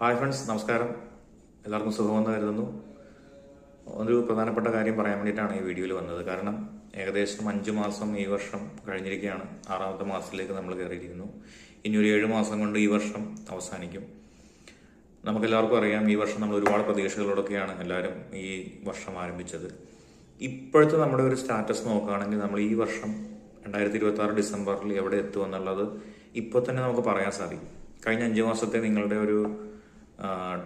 Hi friends, നമസ്കാരം. എല്ലാവർക്കും സുഖമെന്ന് കരുതുന്നു. ഒരു പ്രധാനപ്പെട്ട കാര്യം പറയാൻ വേണ്ടിയിട്ടാണ് ഈ വീഡിയോയിൽ വന്നത്. കാരണം ഏകദേശം 5 മാസം ഈ വർഷം കഴിഞ്ഞിരിക്കുകയാണ്. 6ാമത്തെ മാസത്തിലേക്ക് നമ്മൾ കയറിയിരിക്കുന്നു. ഇനി ഒരു 7 മാസം കൊണ്ട് ഈ വർഷം അവസാനിക്കും. നമുക്കെല്ലാവർക്കും അറിയാം, ഈ വർഷം നമ്മൾ ഒരുപാട് പ്രതീക്ഷകളോടൊക്കെയാണ് എല്ലാവരും ഈ വർഷം ആരംഭിച്ചത്. ഇപ്പോഴത്തെ നമ്മുടെ ഒരു സ്റ്റാറ്റസ് നോക്കുകയാണെങ്കിൽ നമ്മൾ ഈ വർഷം 2026 ഡിസംബറിൽ എവിടെ എത്തുമെന്നുള്ളത് ഇപ്പോൾ തന്നെ നമുക്ക് പറയാൻ സാധിക്കും. കഴിഞ്ഞ 5 മാസത്തെ നിങ്ങളുടെ ഒരു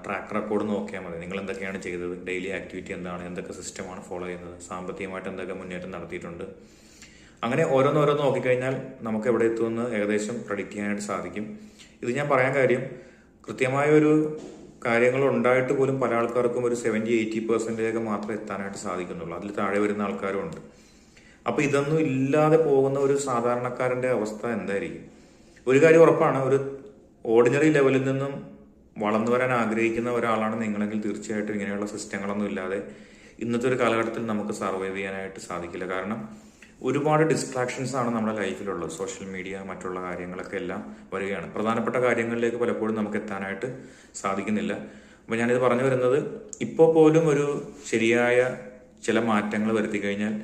ട്രാക്ക് റെക്കോർഡ് നോക്കിയാൽ മതി. നിങ്ങൾ എന്തൊക്കെയാണ് ചെയ്തത്, ഡെയിലി ആക്ടിവിറ്റി എന്താണ്, എന്തൊക്കെ സിസ്റ്റമാണ് ഫോളോ ചെയ്യുന്നത്, സാമ്പത്തികമായിട്ട് എന്തൊക്കെ മുന്നേറ്റം നടത്തിയിട്ടുണ്ട്. അങ്ങനെ ഓരോന്നോരോന്ന് നോക്കിക്കഴിഞ്ഞാൽ നമുക്ക് എവിടെ എത്തുമെന്ന് ഏകദേശം പ്രഡിക്റ്റ് ചെയ്യാനായിട്ട് സാധിക്കും. ഇത് ഞാൻ പറയാൻ കാര്യം, കൃത്യമായ ഒരു കാര്യങ്ങൾ ഉണ്ടായിട്ട് പോലും പല ആൾക്കാർക്കും ഒരു 70-80% മാത്രമേ എത്താനായിട്ട് സാധിക്കുന്നുള്ളൂ. അതിൽ താഴെ വരുന്ന ആൾക്കാരും ഉണ്ട്. അപ്പോൾ ഇതൊന്നും ഇല്ലാതെ പോകുന്ന ഒരു സാധാരണക്കാരൻ്റെ അവസ്ഥ എന്തായിരിക്കും? ഒരു കാര്യം ഉറപ്പാണ്, ഒരു ഓർഡിനറി ലെവലിൽ നിന്നും വളർന്നു വരാൻ ആഗ്രഹിക്കുന്ന ഒരാളാണ് നിങ്ങളെങ്കിൽ തീർച്ചയായിട്ടും ഇങ്ങനെയുള്ള സിസ്റ്റങ്ങളൊന്നും ഇല്ലാതെ ഇന്നത്തെ ഒരു കാലഘട്ടത്തിൽ നമുക്ക് സർവൈവ് ചെയ്യാനായിട്ട് സാധിക്കില്ല. കാരണം ഒരുപാട് ഡിസ്ട്രാക്ഷൻസ് ആണ് നമ്മുടെ ലൈഫിലുള്ളത്. സോഷ്യൽ മീഡിയ, മറ്റുള്ള കാര്യങ്ങളൊക്കെ എല്ലാം വരികയാണ്. പ്രധാനപ്പെട്ട കാര്യങ്ങളിലേക്ക് പലപ്പോഴും നമുക്ക് എത്താനായിട്ട് സാധിക്കുന്നില്ല. അപ്പോൾ ഞാനിത് പറഞ്ഞു വരുന്നത്, ഇപ്പോൾ പോലും ഒരു ശരിയായ ചില മാറ്റങ്ങൾ വരുത്തി കഴിഞ്ഞാൽ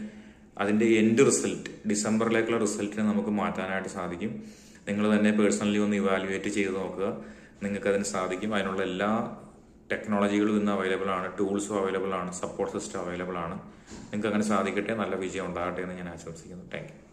അതിൻ്റെ എൻഡ് റിസൾട്ട്, ഡിസംബറിലേക്കുള്ള റിസൾട്ടിനെ നമുക്ക് മാറ്റാനായിട്ട് സാധിക്കും. നിങ്ങൾ തന്നെ പേഴ്സണലി ഒന്ന് ഇവാലുവേറ്റ് ചെയ്ത് നോക്കുക. നിങ്ങൾക്കതിന് സാധിക്കും. അതിനുള്ള എല്ലാ ടെക്നോളജികളും ഇന്ന് അവൈലബിൾ ആണ്, ടൂൾസും അവൈലബിൾ ആണ്, സപ്പോർട്ട് സിസ്റ്റം അവൈലബിൾ ആണ്. നിങ്ങൾക്ക് അങ്ങനെ സാധിക്കട്ടെ, നല്ല വിജയം ഉണ്ടാകട്ടെ എന്ന് ഞാൻ ആശംസിക്കുന്നു. Thank you.